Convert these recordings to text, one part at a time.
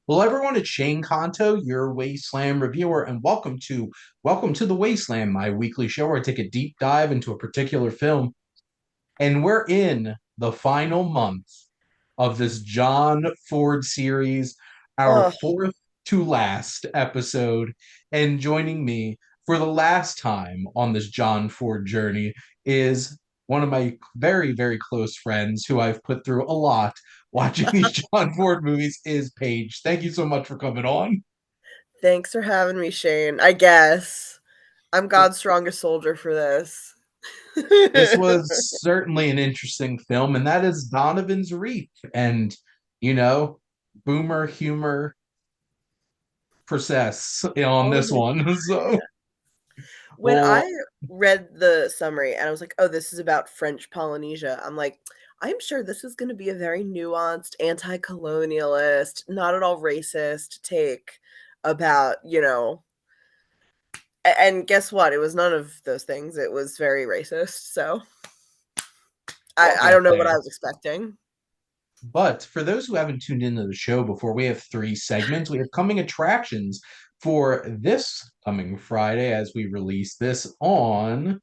Well, everyone, it's Shane Kanto, your Wasteland reviewer, and welcome to the Wasteland, my weekly show where I take a deep dive into a particular film. And we're in the final month of this John Ford series, our Oh, fourth to last episode. And joining me for the last time on this John Ford journey is one of my very, very close friends who I've put through a lot watching these John Ford movies is Paige. Thank you so much for coming on. thanks for having me, Shane. I guess I'm God's strongest soldier for this. This was certainly an interesting film, and that is Donovan's Reef. And, you know, boomer humor process on Oh this my one. So, When well, I read the summary and I was like, "Oh, this is about French Polynesia," I'm like, "I'm sure this is going to be a very nuanced, anti-colonialist, not at all racist take about, and guess what? It was none of those things. It was very racist. So I get don't know what I there. was expecting. But for those who haven't tuned into the show before, we have three segments. We have coming attractions for this coming Friday as we release this on,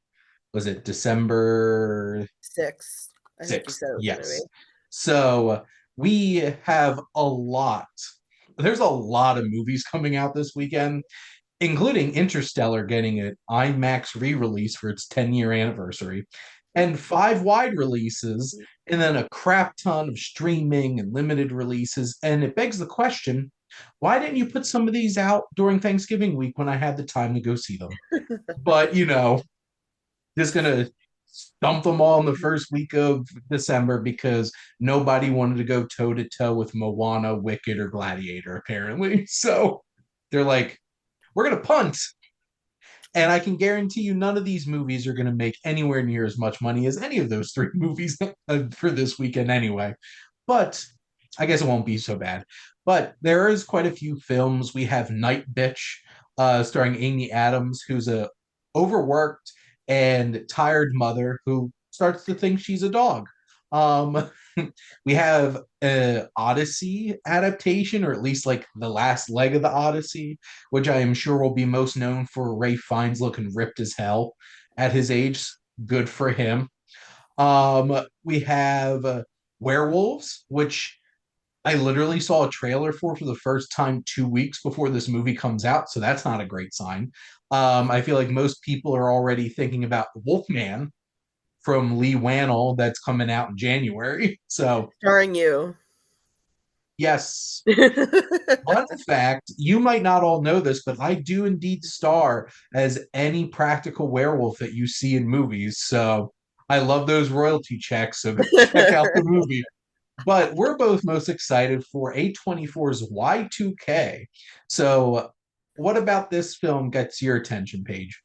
was it December 6. I think you 6th? said it was going to Yes. be. So we have a lot. There's a lot of movies coming out this weekend, including Interstellar getting an IMAX re-release for its 10-year anniversary, and five wide releases, and then a crap ton of streaming and limited releases. And it begs the question, why didn't you put some of these out during Thanksgiving week when I had the time to go see them? But just gonna dump them all in the first week of December because nobody wanted to go toe to toe with Moana, Wicked, or Gladiator, apparently. So they're like, we're gonna punt. And I can guarantee you none of these movies are going to make anywhere near as much money as any of those three movies for this weekend anyway. But I guess it won't be so bad. But there is quite a few films. We have Night Bitch, starring Amy Adams, who's a overworked and tired mother who starts to think she's a dog. Um, we have a Odyssey adaptation, or at least like the last leg of the Odyssey, which I am sure will be most known for Ray Fiennes looking ripped as hell at his age. Good for him. We have Werewolves, which I literally saw a trailer for the first time 2 weeks before this movie comes out, so that's not a great sign. I feel like most people are already thinking about Wolfman from Lee Wannell that's coming out in January. So, Starring you. yes. Fun fact, you might not all know this, but I do indeed star as any practical werewolf that you see in movies. So I love those royalty checks. So go check out the movie. But we're both most excited for A24's Y2K. So what about this film gets your attention, Paige?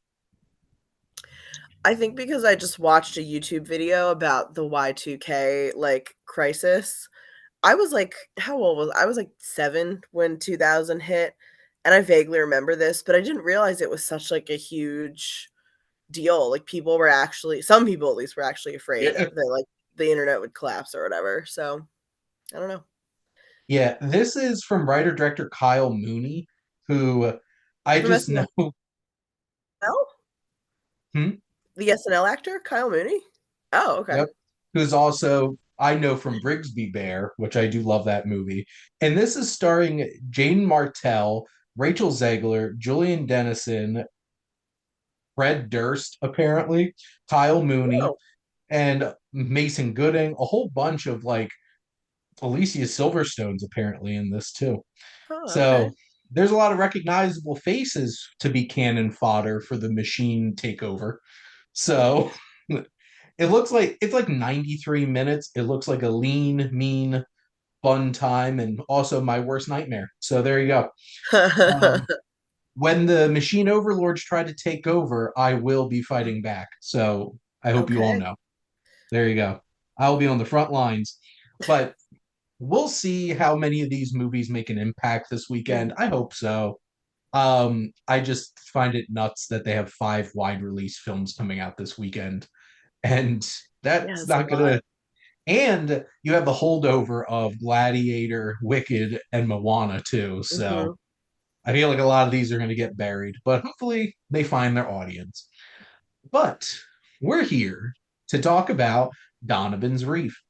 I think because I just watched a YouTube video about the Y2K like crisis. I was like, how old was I? Was like 7 when 2000 hit, and I vaguely remember this, but I didn't realize it was such like a huge deal. Like people were actually, some people at least were actually afraid Yeah. that like the internet would collapse or whatever. So I don't know. Yeah, this is from writer director Kyle Mooney, who I From just know. SNL, Hmm? the SNL actor Kyle Mooney. Oh, okay. Yep. Who's also I know from Brigsby Bear, which I do love that movie. And this is starring Jane Martell, Rachel Zegler, Julian Dennison, Fred Durst, apparently, Kyle Mooney, Oh, and Mason Gooding, a whole bunch of like Alicia Silverstone's apparently in this too. oh, okay. So there's a lot of recognizable faces to be cannon fodder for the machine takeover. So it looks like it's like 93 minutes. It looks like a lean, mean, fun time, and also my worst nightmare. So there you go. Um, when the machine overlords try to take over, I will be fighting back. So I hope you all Okay. know. There you go. I'll be on the front lines. But we'll see how many of these movies make an impact this weekend. I hope so. I just find it nuts that they have five wide release films coming out this weekend, and Yeah, that's it's a not lot. gonna. And you have the holdover of Gladiator, Wicked, and Moana too. So Mhm. I feel like a lot of these are going to get buried, but hopefully they find their audience. But we're here to talk about Donovan's Reef.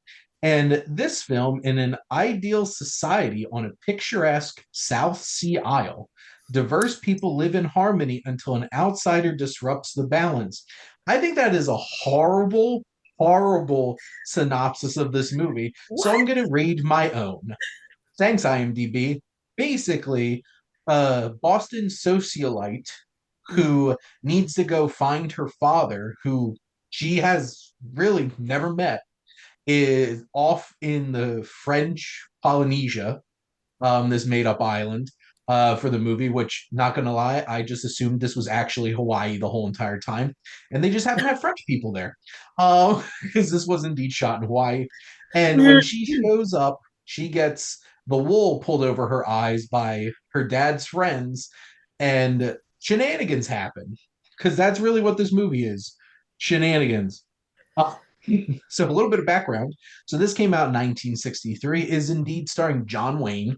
And this film, in an ideal society on a picturesque South Sea isle, diverse people live in harmony until an outsider disrupts the balance. I think that is a horrible, horrible synopsis of this movie. So I'm What? going to read my own. Thanks, IMDb. Basically, a Boston socialite Mm. who needs to go find her father, who she has really never met, is off in the French Polynesia, this made up island, for the movie, which, not gonna lie, I just assumed this was actually Hawaii the whole entire time. And they just happen to have French people there. Because this was indeed shot in Hawaii. And when she shows up, she gets the wool pulled over her eyes by her dad's friends, and shenanigans happen. Because that's really what this movie is, shenanigans. Uh, so a little bit of background. So this came out in 1963, is indeed starring John Wayne,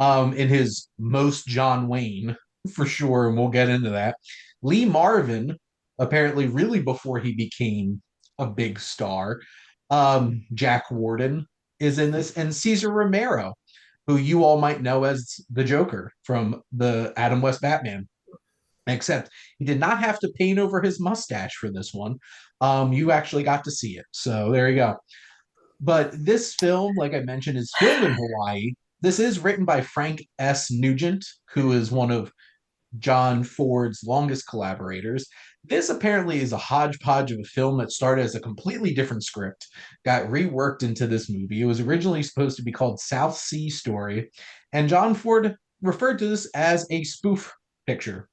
in his most John Wayne for sure, and we'll get into that. Lee Marvin, apparently, really before he became a big star. Jack Warden is in this, and Caesar Romero, who you all might know as the Joker from the Adam West Batman. Except he did not have to paint over his mustache for this one. You actually got to see it. So there you go. But this film, like I mentioned, is filmed in Hawaii. This is written by Frank S. Nugent, who is one of John Ford's longest collaborators. This apparently is a hodgepodge of a film that started as a completely different script, got reworked into this movie. It was originally supposed to be called South Sea Story, and John Ford referred to this as a spoof picture.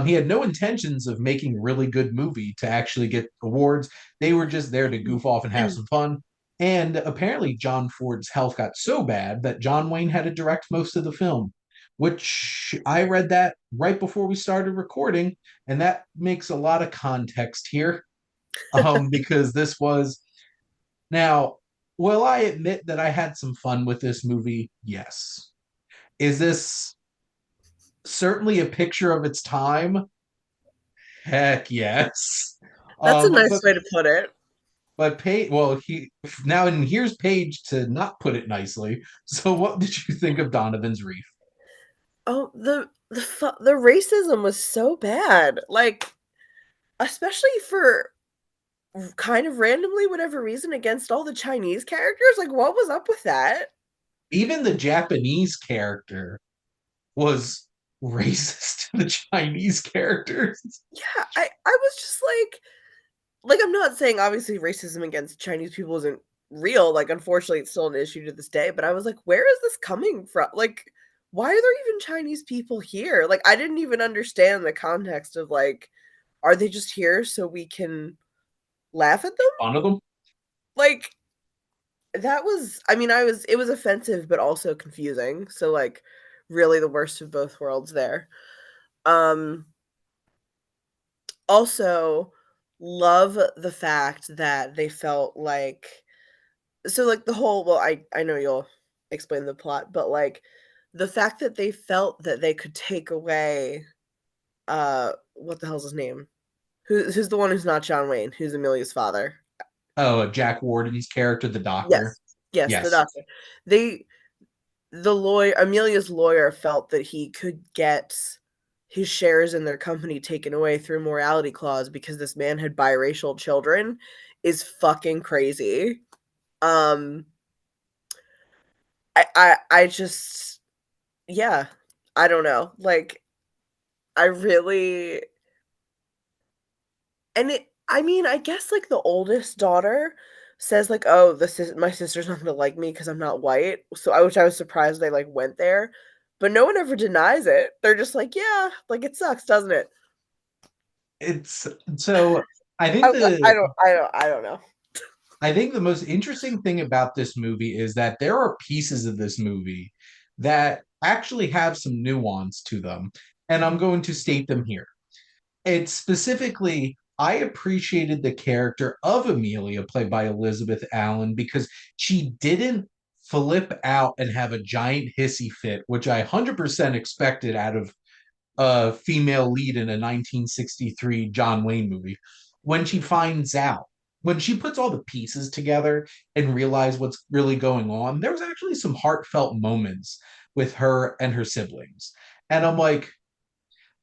He had no intentions of making a really good movie to actually get awards. They were just there to goof off and have some fun. And apparently, John Ford's health got so bad that John Wayne had to direct most of the film, which I read that right before we started recording. And that makes a lot of context here, because this was. Now, will I admit that I had some fun with this movie? Yes. Is this certainly a picture of its time? Heck yes. That's a Um, nice but way to put it. but Paige, well, he now and here's Paige to not put it nicely. So, what did you think of Donovan's Reef? Oh, the racism was so bad. Like, especially for kind of randomly, whatever reason, against all the Chinese characters. Like, what was up with that? Even the Japanese character was racist to the Chinese characters. Yeah, I was just like I'm not saying obviously racism against Chinese people isn't real. Like, unfortunately, it's still an issue to this day. But I was like, where is this coming from? Like, why are there even Chinese people here? Like, I didn't even understand the context of like, are they just here so we can laugh at them? Fun of them. Like, that was, I mean, it was offensive, but also confusing. So like, really the worst of both worlds there. Um, Also, love the fact that they felt like, so like the whole, well, I know you'll explain the plot, but like the fact that they felt that they could take away what the hell's his name? Who's the one who's not John Wayne, who's Amelia's father? Oh, Jack Warden's character, the doctor. Yes. Yes, the Yes. doctor. They the lawyer, Amelia's lawyer, felt that he could get his shares in their company taken away through morality clause because this man had biracial children is fucking crazy. Um, I just, yeah, I don't know. Like, I really, and I mean, I guess like the oldest daughter says like, "Oh, my sister's not gonna like me because I'm not white." So I was surprised they like went there, but no one ever denies it. They're just like, "Yeah, like it sucks, doesn't it?" It's so I think the I don't know. I think the most interesting thing about this movie is that there are pieces of this movie that actually have some nuance to them, and I'm Mhm. going to state them here. It's specifically I appreciated the character of Amelia, played by Elizabeth Allen, because she didn't flip out and have a giant hissy fit, which I 100% expected out of a female lead in a 1963 John Wayne movie. When she finds out, when she puts all the pieces together and realize what's really going on, there was actually some heartfelt moments with her and her siblings. And I'm like,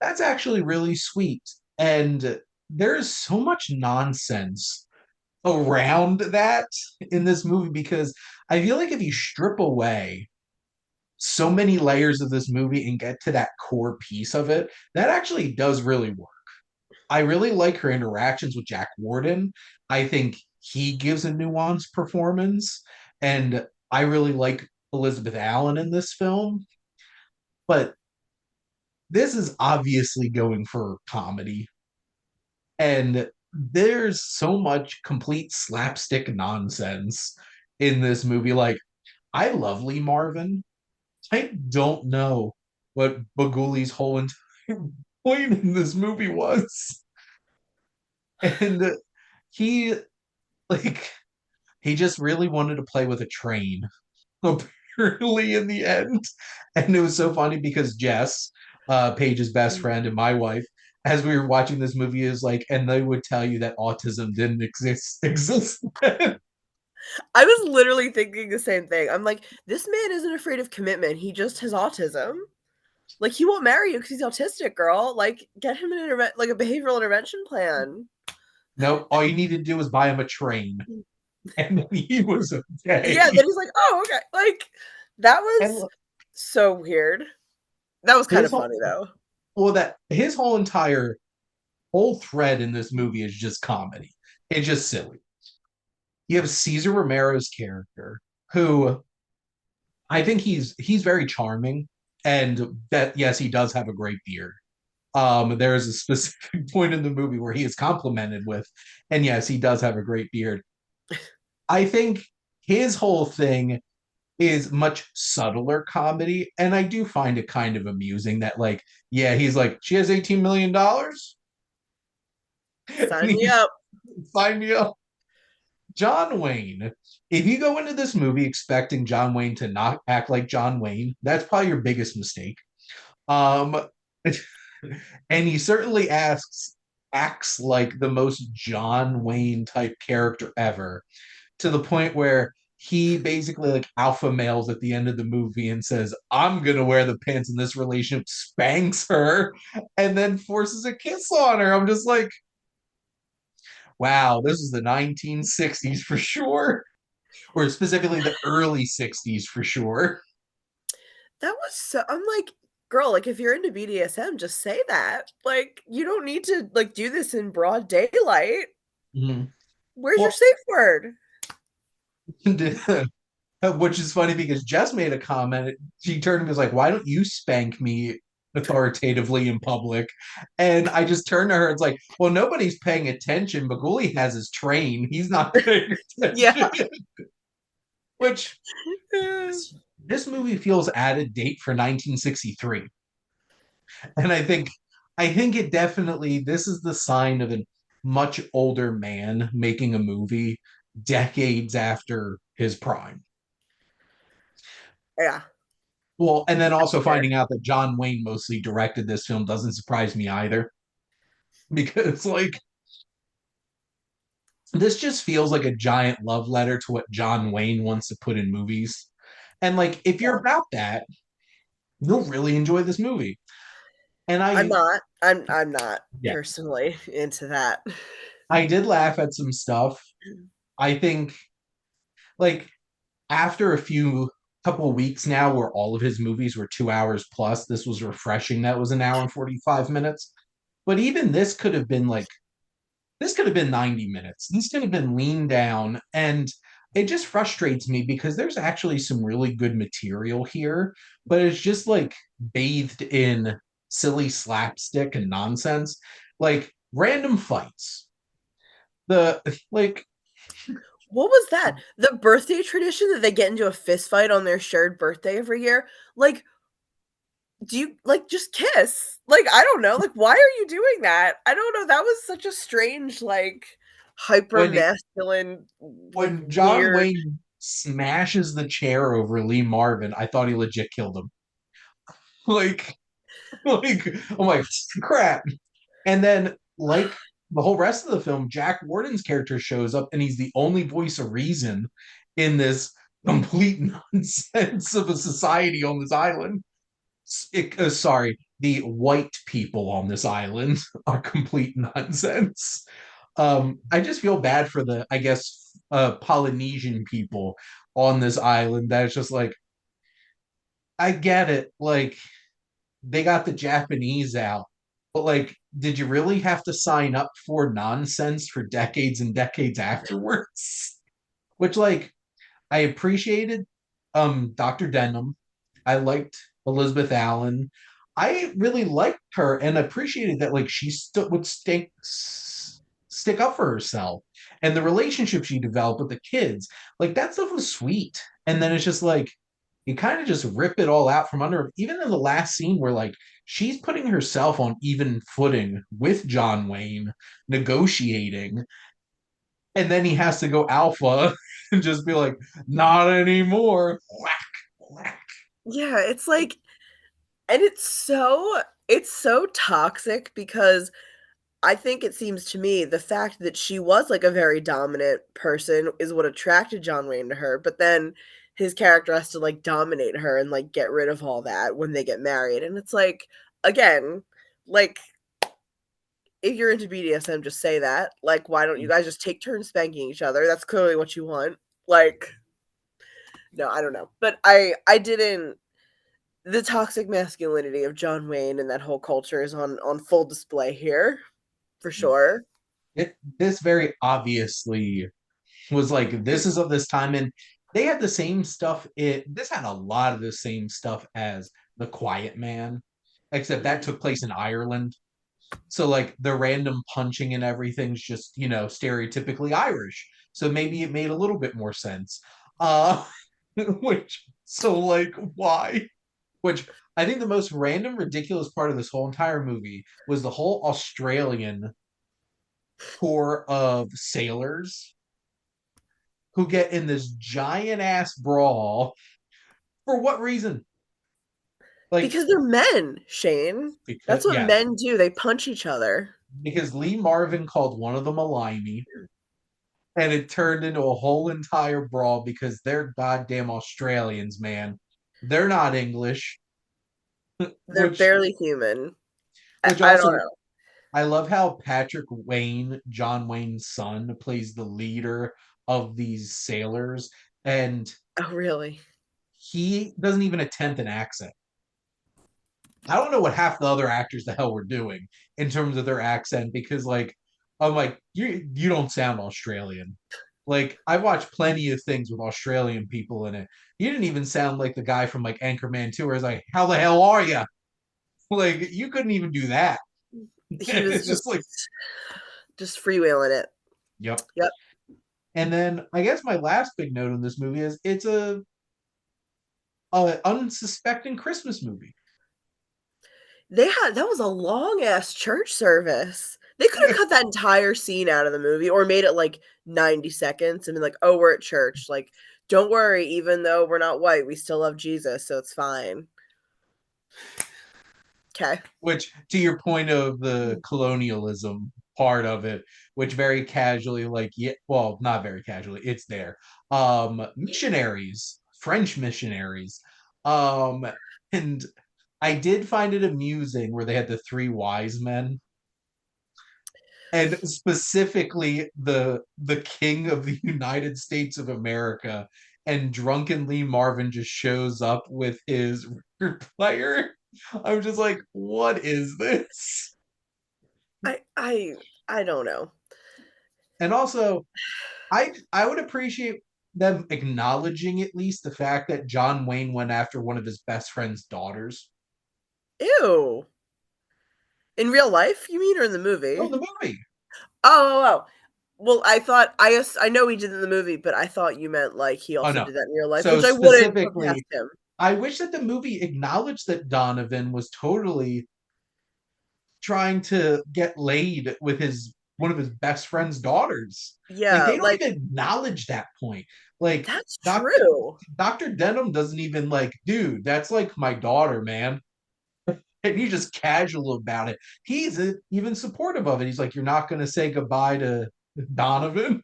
that's actually really sweet. And there's so much nonsense around that in this movie because I feel like if you strip away so many layers of this movie and get to that core piece of it, that actually does really work. I really like her interactions with Jack Warden. I think he gives a nuanced performance, and I really like Elizabeth Allen in this film. But this is obviously going for comedy, and there's so much complete slapstick nonsense in this movie. Like, I love Lee Marvin. I don't know what Baguli's whole entire point in this movie was. And he, like, he just really wanted to play with a train, apparently, in the end. And it was so funny because Jess, Paige's best friend and my wife, as we were watching this movie, is like, and they would tell you that autism didn't exist. I was literally thinking the same thing. I'm like, this man isn't afraid of commitment. He just has autism. Like he won't marry you because he's autistic, girl. Like get him an like a behavioral intervention plan. No, all you need to do is buy him a train, and he was Yeah, okay. then he's like, oh, okay. Like that And was so weird. That was kind his of whole funny though. well, that his whole entire whole thread in this movie is just comedy. It's just silly. You have Caesar Romero's character, who I think he's very charming, and that yes, he does have a great beard. There is a specific point in the movie where he is complimented with, and yes, he does have a great beard. I think his whole thing is much subtler comedy, and I do find it kind of amusing that, like, yeah, he's like, she has $18 million, and Sign me he's up. sign me up. John Wayne. If you go into this movie expecting John Wayne to not act like John Wayne, that's probably your biggest mistake. Um, and he certainly acts like the most John Wayne type character ever, to the point where he basically like alpha males at the end of the movie and says, "I'm gonna wear the pants in this relationship," spanks her, and then forces a kiss on her. I'm just like, wow, this is the 1960s for sure, or specifically the early 60s for sure. That was so I'm like, girl, like if you're into BDSM, just say that. Like you don't need to like do this in broad daylight. Mhm. Where's your Well, safe word? which is funny because Jess made a comment. She turned and was like, "Why don't you spank me authoritatively in public?" And I just turned to her. It's like, "Well, nobody's paying attention. Baguli has his train. He's not paying attention." Yeah. Which this movie feels out of date for 1963, and I think it definitely this is the sign of a much older man making a movie decades after his prime. Yeah. Well, and then also Fair. finding out that John Wayne mostly directed this film doesn't surprise me either, because like this just feels like a giant love letter to what John Wayne wants to put in movies. And like if you're Yeah. about that, you'll really enjoy this movie. And I'm I not. I'm not yeah, personally into that. I did laugh at some stuff. I think like after a few couple of weeks now where all of his movies were 2 hours plus, this was refreshing that was an hour and 45 minutes. But even this could have been 90 minutes. This could have been leaned down. And it just frustrates me because there's actually some really good material here, but it's just like bathed in silly slapstick and nonsense. Like random fights. The like What was that? The birthday tradition that they get into a fist fight on their shared birthday every year? Like, do you like just kiss? Like, I don't know. Like, why are you doing that? I don't know. That was such a strange, like, hyper when masculine, like when John weird. Wayne smashes the chair over Lee Marvin, I thought he legit killed him. Like, like I'm like, crap. And then, like the whole rest of the film, Jack Warden's character shows up, and he's the only voice of reason in this complete nonsense of a society on this island. Sorry, the white people on this island are complete nonsense. I just feel bad for the, I guess, Polynesian people on this island. That it's just like, I get it. Like, they got the Japanese out, but like, did you really have to sign up for nonsense for decades and decades afterwards? Which, like, I appreciated Dr. Denham. I liked Elizabeth Allen. I really liked her and appreciated that like she would stick up for herself and the relationship she developed with the kids. Like that stuff was sweet. And then it's just like you kind of just rip it all out from under her. Even in the last scene where like she's putting herself on even footing with John Wayne, negotiating, and then he has to go alpha and just be like, not anymore. Whack, whack. Yeah, it's like, and it's so toxic because I think it seems to me the fact that she was like a very dominant person is what attracted John Wayne to her, but then his character has to like dominate her and like get rid of all that when they get married. And it's like, again, like if you're into BDSM, just say that. Like, why don't you guys just take turns spanking each other? That's clearly what you want. Like, no, I don't know. But I didn't the toxic masculinity of John Wayne and that whole culture is on full display here, for sure. This very obviously was like this is of this time, and they had the same stuff. This had a lot of the same stuff as The Quiet Man, except that Mhm. took place in Ireland. So like the random punching and everything's just stereotypically Irish. So maybe it made a little bit more sense. Uh, which so like why? Which I think the most random, ridiculous part of this whole entire movie was the whole Australian corps of sailors who get in this giant ass brawl. For what reason? Like, Because they're men, Shane. because, That's what yes, men do. They punch each other. because Lee Marvin called one of them a limey, and it turned into a whole entire brawl because they're goddamn Australians, man. They're not English, They're which, barely human. which I don't also, know. I love how Patrick Wayne, John Wayne's son, plays the leader of these sailors, and Oh, really? he doesn't even attempt an accent. I don't know what half the other actors the hell were doing in terms of their accent because like I'm like you don't sound Australian. Like I watched plenty of things with Australian people in it. You didn't even sound like the guy from like Anchorman 2 where it's like, how the hell are you? Like you couldn't even do that. He was It's just like, just freewheeling it. yep. Yep. And then I guess my last big note in this movie is it's a unsuspecting Christmas movie. That was a long ass church service. They could have cut that entire scene out of the movie or made it like 90 seconds and been like, oh, we're at church. Like, don't worry, even though we're not white, we still love Jesus, so it's fine. Okay. Which to your point of the colonialism part of it, which very casually, like, yeah, well, not very casually, it's there. Missionaries, French missionaries. Um, and I did find it amusing where they had the three wise men, and specifically the king of the United States of America, and drunkenly Marvin just shows up with his record player. I'm just like, what is this? I I I don't know. And also, I would appreciate them acknowledging at least the fact that John Wayne went after one of his best friend's daughters. Ew. In real life, you mean, or in the Oh, movie? the movie. Oh. Well, I know he did in the movie, but I thought you meant like he Oh also no. did that in real life, So which I wouldn't put past specifically, him. I wish that the movie acknowledged that Donovan was totally trying to get laid with his one of his best friend's daughters. Like Yeah, they don't like, even acknowledge that point. Like that's Dr. true. Dr. Denham doesn't even like, dude, that's like my daughter, man. And he's just casual about it. He's even supportive of it. He's like, you're not going to say goodbye to Donovan.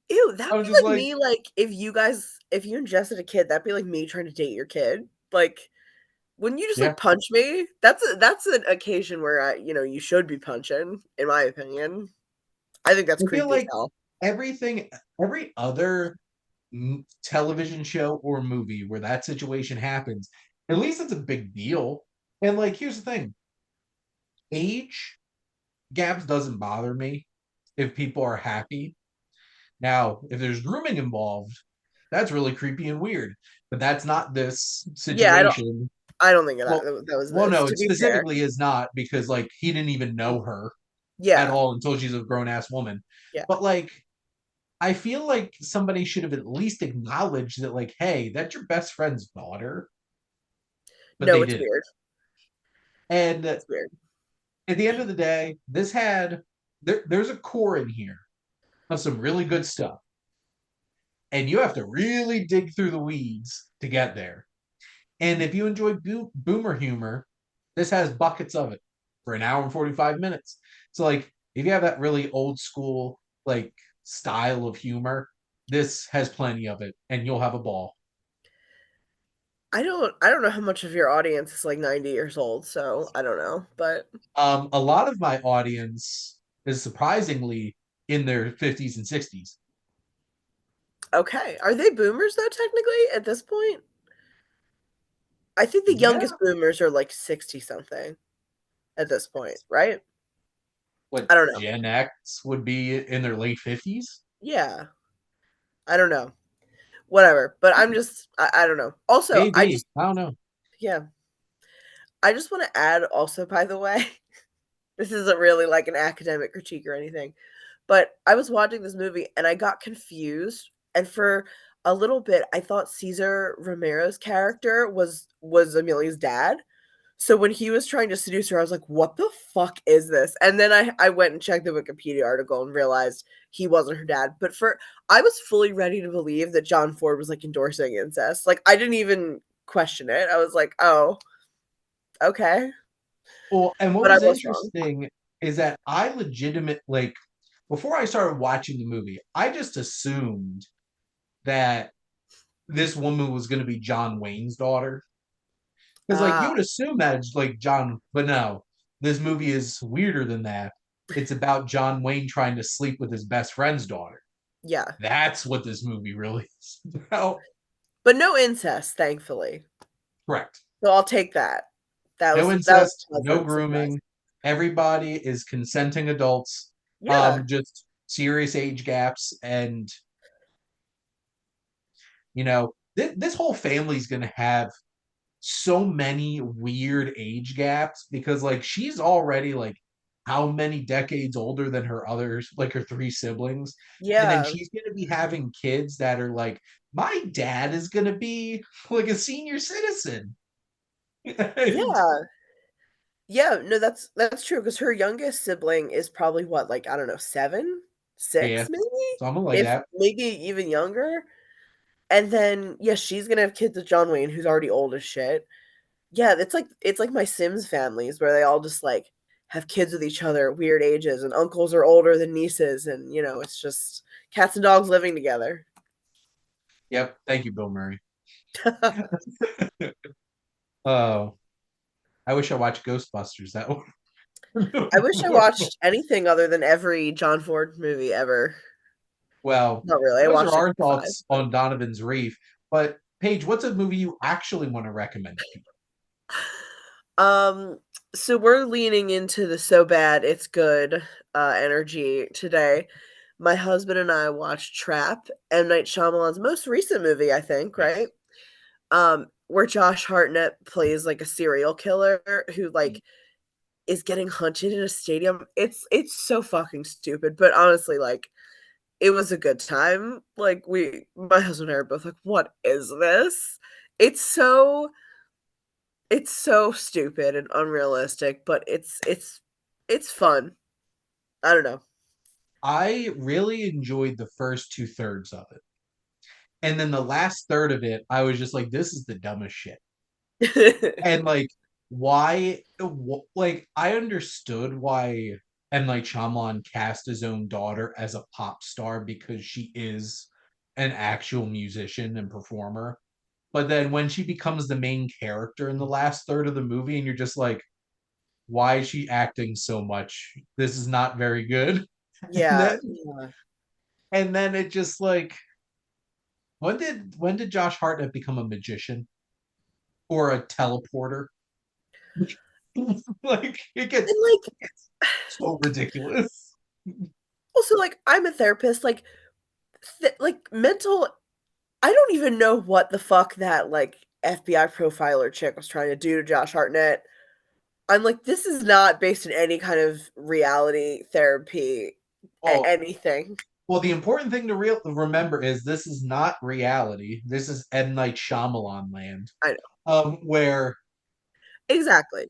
Ew, I that'd was be just like like, me, like, if you ingested a kid, that'd be like me trying to date your kid. Like, wouldn't you just, yeah. like, punch me? That's an occasion where you should be punching, in my opinion. I think that's I feel creepy as like hell. everything, every other television show or movie where that situation happens, at least it's a big deal. And like, here's the thing: age gaps doesn't bother me if people are happy. Now, if there's grooming involved, that's really creepy and weird. But that's not this Yeah, situation. I don't think Well, that was well, this, no, to it be fair. specifically is not because like he didn't even know her at Yeah, all until she's a grown ass woman. yeah. But like I feel like somebody should have at least acknowledged that, like, hey, that's your best friend's daughter, but No, they it's didn't. weird. And at It's weird. the end of the day, this had there's a core in here of some really good stuff, and you have to really dig through the weeds to get there. And if you enjoy boomer humor, this has buckets of it for an hour and 45 minutes. So, like, if you have that really old school like style of humor, this has plenty of it, and you'll have a ball. I don't know how much of your audience is, like, 90 years old, so I don't know, but A lot of my audience is surprisingly in their 50s and 60s. okay. Are they boomers, though, technically, at this point? I think the Yeah. youngest boomers are, like, 60-something at this point, right? What I don't know. Gen X would be in their late 50s? Yeah. I don't know. Whatever, but I don't know. Also, Maybe. I don't know. yeah. I just wanna add also, by the way, this isn't really like an academic critique or anything, but I was watching this movie and I got confused, and for a little bit, I thought Cesar Romero's character was Amelia's dad. So when he was trying to seduce her, I was like, "What the fuck is this?" And then I went and checked the Wikipedia article and realized he wasn't her dad. But I was fully ready to believe that John Ford was, like, endorsing incest. Like, I didn't even question it. I was like, "Oh, okay." Well, and what But I was was wrong. interesting is that I legitimate like before I started watching the movie, I just assumed that this woman was going to be John Wayne's daughter. Because like you Ah, would assume that it's like John, but no, this movie is weirder than that. It's about John Wayne trying to sleep with his best friend's daughter. yeah. That's what this movie really is about. But no incest, thankfully. Correct. So I'll take that. No That was incest, a no pleasant surprise. grooming. Everybody is consenting adults. Yeah. Just serious age gaps, and this whole family's gonna have so many weird age gaps because like she's already like how many decades older than her others, like her three siblings, and then Yeah. she's gonna be having kids that are like, my dad is gonna be like a senior citizen. And Yeah. Yeah, no, that's true. Because her youngest sibling is probably what, like, I don't know, 7? yeah, 6 maybe? something like If that. maybe even younger? And then, yeah, she's gonna have kids with John Wayne, who's already old as shit. Yeah, it's like my Sims families where they all just, like, have kids with each other at weird ages, and uncles are older than nieces, and, it's just cats and dogs living together. Yep, thank you, Bill Murray. Oh, I wish I watched Ghostbusters. That I wish I one. watched anything other than every John Ford movie ever. Well, Not really, I those are watched, like, our 5, thoughts but on Donovan's Reef. But Paige, what's a movie you actually want to recommend to people? Um, so we're leaning into the so bad it's good energy today. My husband and I watched Trap, M. Night Shyamalan's most recent movie, I think, right? Yes. Where Josh Hartnett plays like a serial killer who like is getting hunted in a stadium. It's so fucking stupid, but honestly, like it was a good time. Like my husband and I are both like, what is this? It's so it's so stupid and unrealistic, but it's fun. I don't know. I really enjoyed the first two thirds of it. And then the last third of it, I was just like, this is the dumbest shit. And like, why? Like, I understood why M. Night Shyamalan cast his own daughter as a pop star because she is an actual musician and performer. But then when she becomes the main character in the last third of the movie, and you're just like, why is she acting so much? This is not very good. And Yeah, then yeah. and then it just like when did Josh Hartnett become a magician or a teleporter? Like it And, gets like, so ridiculous. also, like, I'm a therapist, like, mental I don't even know what the fuck that, like, FBI profiler chick was trying to do to Josh Hartnett. I'm like, "This is not based in any kind of reality therapy, Well, anything." the important thing to remember is this is not reality. This is M. Night Shyamalan land, I know. where Exactly.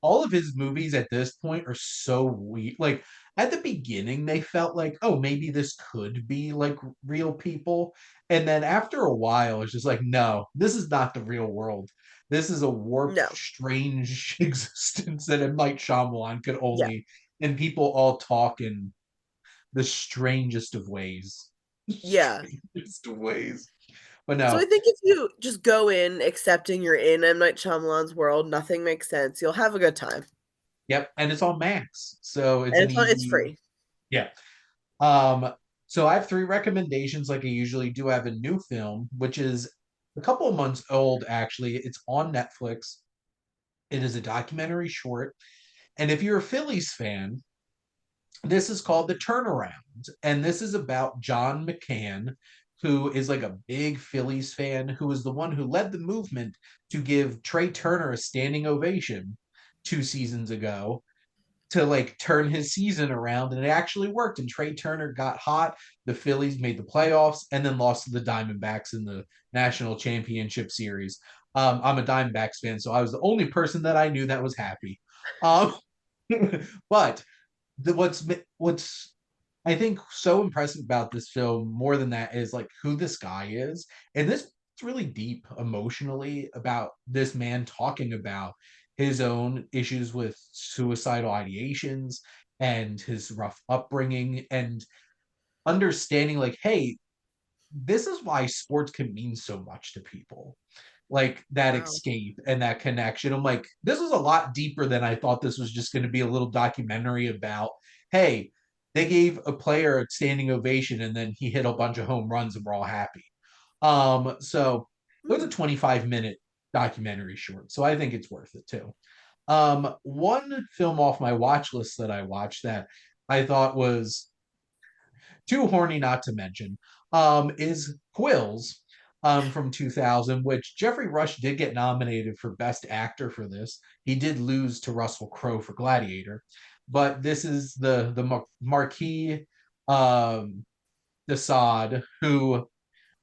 all of his movies at this point are so weak. Like at the beginning, they felt like, oh, maybe this could be like real people. And then after a while, it's just like, no, this is not the real world. This is a warped, No. strange existence that M. Night Shyamalan could Yeah. only, and people all talk in the strangest of ways. Yeah. Strangest of ways. But So I no, think if you just go in accepting you're in M. Night Shyamalan's world, nothing makes sense, you'll have a good time. yep, and it's on Max, so it's And an it's easy, free. yeah. Um, so I have three recommendations, like I usually do. I have a new film, which is a couple of months old, actually. It's on Netflix. It is a documentary short. And if you're a Phillies fan, this is called The Turnaround. And this is about John McCann, who is like a big Phillies fan, who is the one who led the movement to give Trey Turner a standing ovation 2 seasons ago to like turn his season around, and it actually worked. And Trey Turner got hot. The Phillies made the playoffs and then lost to the Diamondbacks in the National Championship Series. I'm a Diamondbacks fan, so I was the only person that I knew that was happy. Um, but what's I think so impressive about this film more than that is like who this guy is, and this it's really deep emotionally about this man talking about his own issues with suicidal ideations and his rough upbringing and understanding like, hey, this is why sports can mean so much to people, like that Wow. escape and that connection. I'm like, this is a lot deeper than I thought this was just going to be a little documentary about, hey, they gave a player a standing ovation and then he hit a bunch of home runs and we're all happy. So it was a Hmm. 25-minute documentary short, so I think it's worth it too. One film off my watch list that I watched that I thought was too horny not to mention, is Quills, from 2000, which Jeffrey Rush did get nominated for Best Actor for this. He did lose to Russell Crowe for Gladiator, but this is the Marquis de Sade, who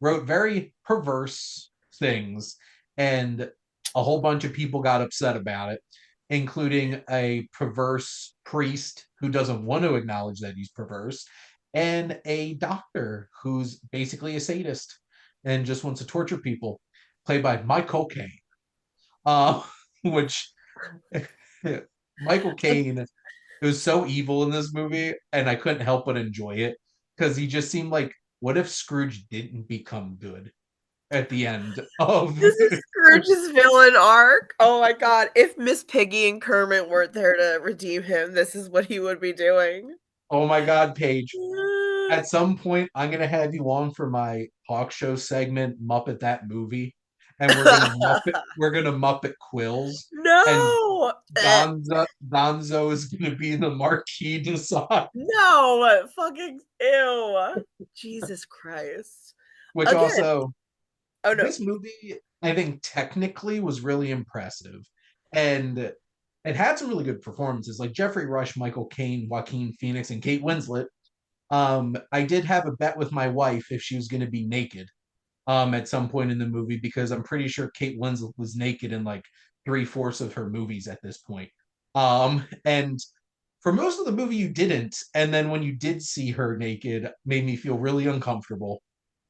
wrote very perverse things, and a whole bunch of people got upset about it, including a perverse priest who doesn't want to acknowledge that he's perverse, and a doctor who's basically a sadist and just wants to torture people, played by Michael Caine. Uh, which Michael Like, Caine was so evil in this movie, and I couldn't help but enjoy it because he just seemed like, what if Scrooge didn't become good at the end of? this is Scrooge's villain arc. Oh my god. If Miss Piggy and Kermit weren't there to redeem him, this is what he would be doing. Oh my God, Paige! At some point, I'm gonna have you on for my talk show segment, Muppet That Movie, and we're gonna Muppet Quills, and No! Gonzo is gonna be the Marquis de Sade, No! Fucking ew. Jesus Christ. which Again, also oh no. this movie I think technically was really impressive, and it had some really good performances like Jeffrey Rush, Michael Caine, Joaquin Phoenix, and Kate Winslet. I did have a bet with my wife if she was going to be naked at some point in the movie because I'm pretty sure Kate Winslet was naked in like three-fourths of her movies at this point. And for most of the movie you didn't, and then when you did see her naked, made me feel really uncomfortable.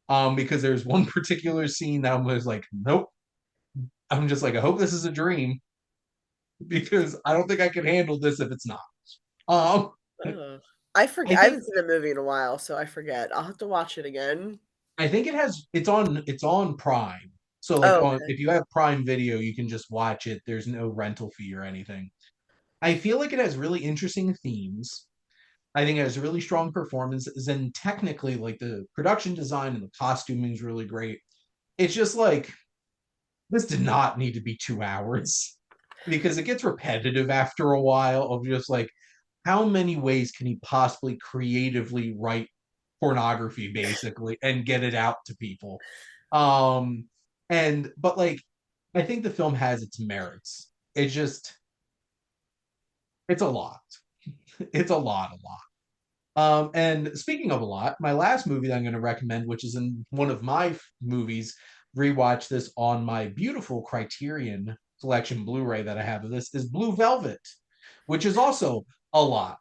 Because there's one particular scene that I was like, nope. I'm just like, I hope this is a dream because I don't think I can handle this if it's not. Um, Ugh. I I forget. I think haven't seen the movie in a while, so I forget. I'll have to watch it again. I think it's on Prime. So like Oh, on okay. if you have Prime Video, you can just watch it. There's no rental fee or anything. I feel like it has really interesting themes. I think it has really strong performances, and technically, like the production design and the costuming is really great. It's just like this did not need to be 2 hours because it gets repetitive after a while of just like how many ways can he possibly creatively write pornography basically and get it out to people. Um and but like I think the film has its merits. It's a lot. It's a lot. And speaking of a lot, my last movie that I'm going to recommend, which is in one of my movies, rewatch this on my beautiful Criterion Collection Blu-ray that I have of this, is Blue Velvet, which is also a lot.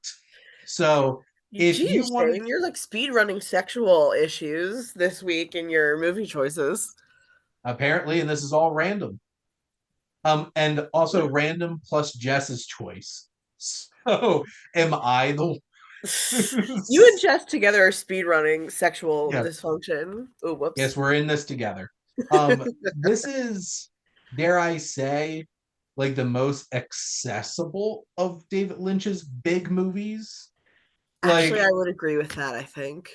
So if you Geez, wanted, Shane, you're like speed running sexual issues this week in your movie choices. apparently, and this is all random, and also random plus Jess's choice. So am I the You and Jess together are speed running sexual yeah, dysfunction. Oh, yes, whoops. we're in this together. This is, dare I say, like the most accessible of David Lynch's big movies. Actually, Like, I would agree with that, I think.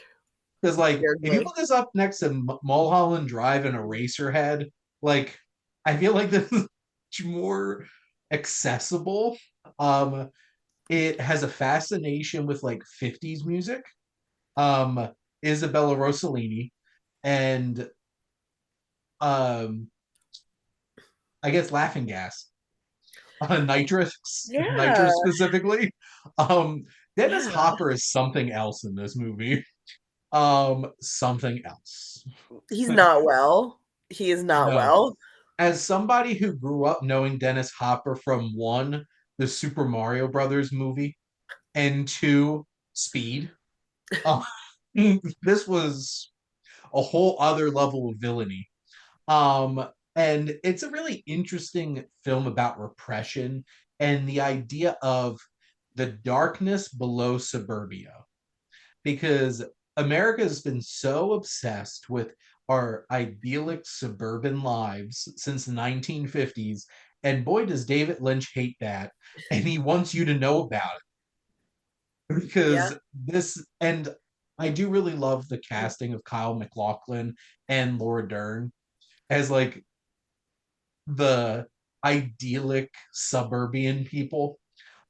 because like if you Weirdly. put this up next to Mulholland Drive and Eraserhead, like I feel like this is much more accessible. Um, it has a fascination with like 50s music. Um, Isabella Rossellini and um I guess Laughing Gas, Yeah. nitrous specifically. Um, Dennis Yeah. Hopper is something else in this movie. Something else. He's not well. He is not No, well. as somebody who grew up knowing Dennis Hopper from one, the Super Mario Brothers movie, and two, Speed. Uh, this was a whole other level of villainy. And it's a really interesting film about repression and the idea of the darkness below suburbia. Because America has been so obsessed with our idyllic suburban lives since the 1950s. And boy, does David Lynch hate that. And he wants you to know about it. Yeah. Because and I do really love the casting of Kyle MacLachlan and Laura Dern as like the idyllic suburban people.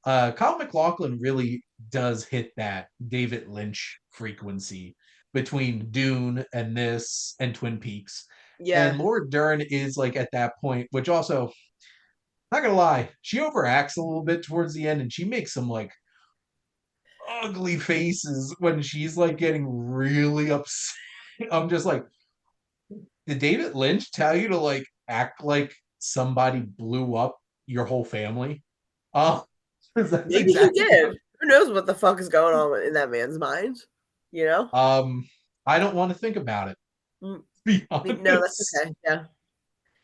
Kyle MacLachlan really does hit that David Lynch frequency between Dune and this and Twin Peaks. And Yeah. Laura Dern is like at that point, which also, not gonna lie, she overacts a little bit towards the end and she makes some like ugly faces when she's like getting really upset. I'm just like, did David Lynch tell you to like act like somebody blew up your whole family? Oh, that's Maybe he exactly how. did. Who knows what the fuck is going on in that man's mind? You know? I don't want to think about it, Mm, to be no, that's honest. okay. Yeah.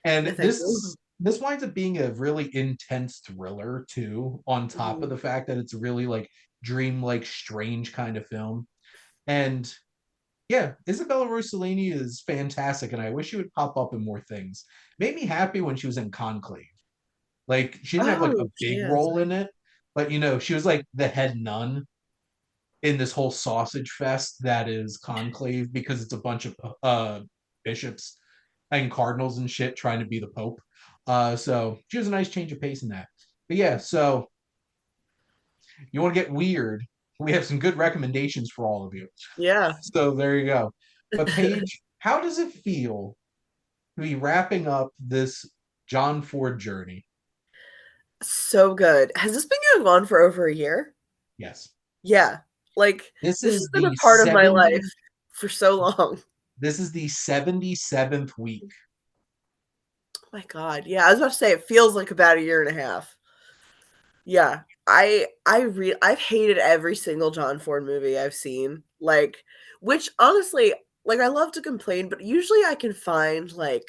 And No, thank you. this winds up being a really intense thriller too, on top of Mhm. the fact that it's a really like dreamlike, strange kind of film. And yeah, Isabella Rossellini is fantastic, and I wish she would pop up in more things. Made me happy when she was in Conclave. Like she didn't have like a Oh, she big is. role in it, but she was like the head nun in this whole sausage fest that is Conclave because it's a bunch of bishops and cardinals and shit trying to be the pope. So she was a nice change of pace in that. But yeah, so you want to get weird? We have some good recommendations for all of you. Yeah. So there you go. But Paige, how does it feel to be wrapping up this John Ford journey? So good. Has this been going on for over a year? Yes. Yeah. Like, This this has is been a the part of my life 70. for so long. This is the 77th week. Oh my god. Yeah, I was about to say it feels like about a year and a half. Yeah. I've hated every single John Ford movie I've seen. Like, which honestly, like, I love to complain, but usually I can find like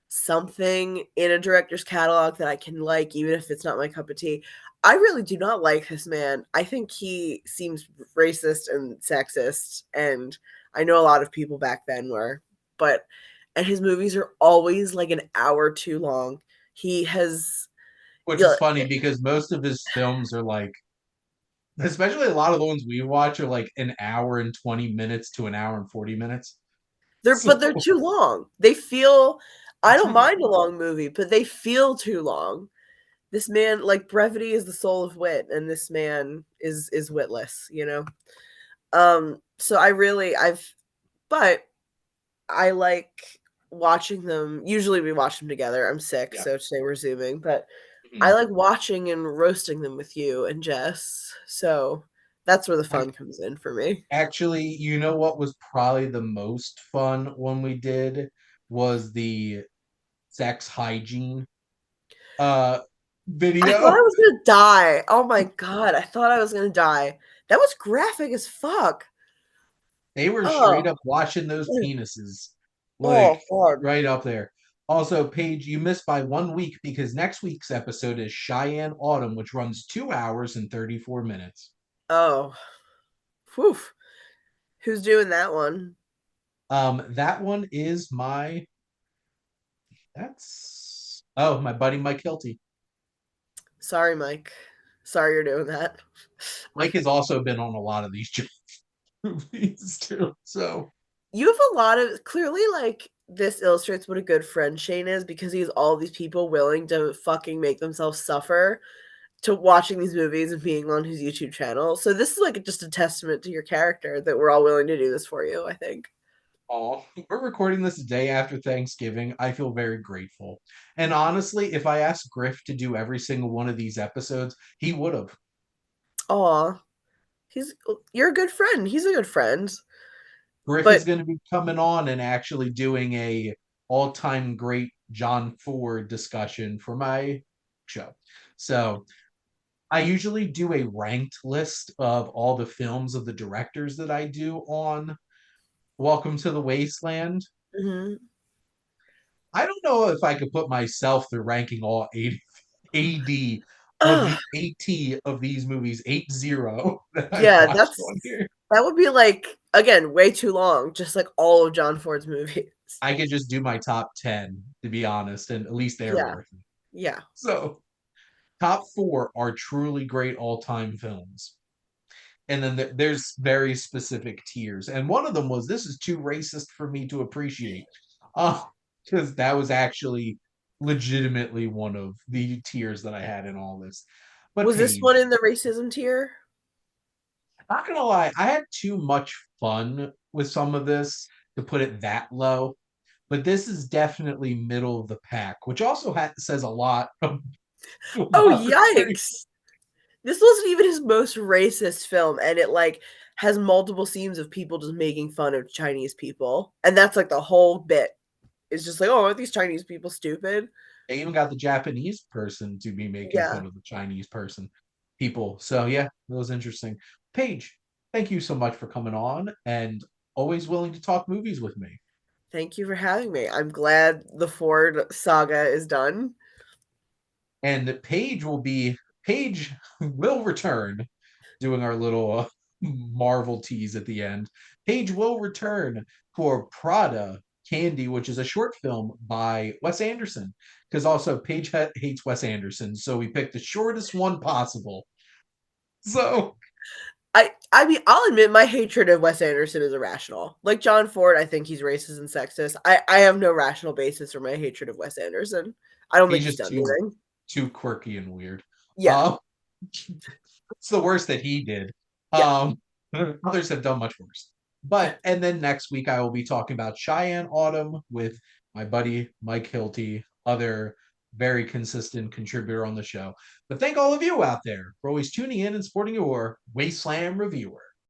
something in a director's catalog that I can like, even if it's not my cup of tea. I really do not like this man. I think he seems racist and sexist, and I know a lot of people back then were, but and his movies are always like an hour too long. He has, Which yeah, is funny because most of his films are like, especially a lot of the ones we watch are like an hour and 20 minutes to an hour and 40 minutes. So they're too long. They feel, I don't mind a long movie, but they feel too long. This man, like, brevity is the soul of wit, and this man is witless, you know? So I really I've but I like watching them. Usually we watch them together. I'm sick, yeah. so today we're zooming, but I Mhm. like watching and roasting them with you and Jess. So that's where the I fun comes in for me. actually, you know what was probably the most fun when we did was the sex hygiene uh I thought I video. was gonna die. Oh my god, I thought I was gonna die. That was graphic as fuck. They were straight Oh, up watching those penises, like oh god. right up there. Also, Paige, you missed by 1 week because next week's episode is Cheyenne Autumn, which runs 2 hours and 34 minutes. Oh, whew. Who's doing that one? That one is that's my buddy Mike Hilty. Sorry, Mike. Sorry you're doing that. Mike has also been on a lot of these movies too. So You have a lot of clearly, like, this illustrates what a good friend Shane is because he has all these people willing to fucking make themselves suffer to watching these movies and being on his YouTube channel. So this is like just a testament to your character that we're all willing to do this for you, I think. oh, we're recording this day after Thanksgiving. I feel very grateful. And honestly, if I asked Griff to do every single one of these episodes, he would have. Aw. He's you're a good friend. He's a good friend. Griff is But going to be coming on and actually doing a all-time great John Ford discussion for my show. So I usually do a ranked list of all the films of the directors that I do on Welcome to the Wasteland. mhm. I don't know if I could put myself through ranking all 80 AD of Ugh. the 80 of these movies, 80 that I've Yeah, watched on here. that would be, like, again, way too long, just like all of John Ford's movies. I could just do my top 10, to be honest, and at least they're Yeah, worth it. yeah. So, top four are truly great all time films. And then there's very specific tiers. And one of them was this is too racist for me to appreciate. Uh, because that was actually legitimately one of the tiers that I had in all this. But Was this one Paige, in the racism tier? not gonna lie, I had too much fun with some of this to put it that low. But this is definitely middle of the pack, which also says a lot Oh, about the creation. yikes. This wasn't even his most racist film, and it, like, has multiple scenes of people just making fun of Chinese people, and that's, like, the whole bit. It's just like, "Oh, aren't these Chinese people stupid?" They even got the Japanese person to be making Yeah. fun of the Chinese people. So yeah, that was interesting. Paige, thank you so much for coming on and always willing to talk movies with me. Thank you for having me. I'm glad the Ford saga is done. And Paige will return doing our little Marvel tease at the end. Paige will return for Prada Candy, which is a short film by Wes Anderson. Because also Paige hates Wes Anderson, so we picked the shortest one possible. So I mean, I'll admit my hatred of Wes Anderson is irrational. Like John Ford, I think he's racist and sexist. I have no rational basis for my hatred of Wes Anderson. I don't think he's he's just done too anything. too quirky and weird. Yeah, Um, it's the worst that he did. yeah. Um, others have done much worse. But and then next week I will be talking about Cheyenne Autumn with my buddy Mike Hilty, other very consistent contributor on the show. But thank all of you out there for always tuning in and supporting your Wasteland reviewer.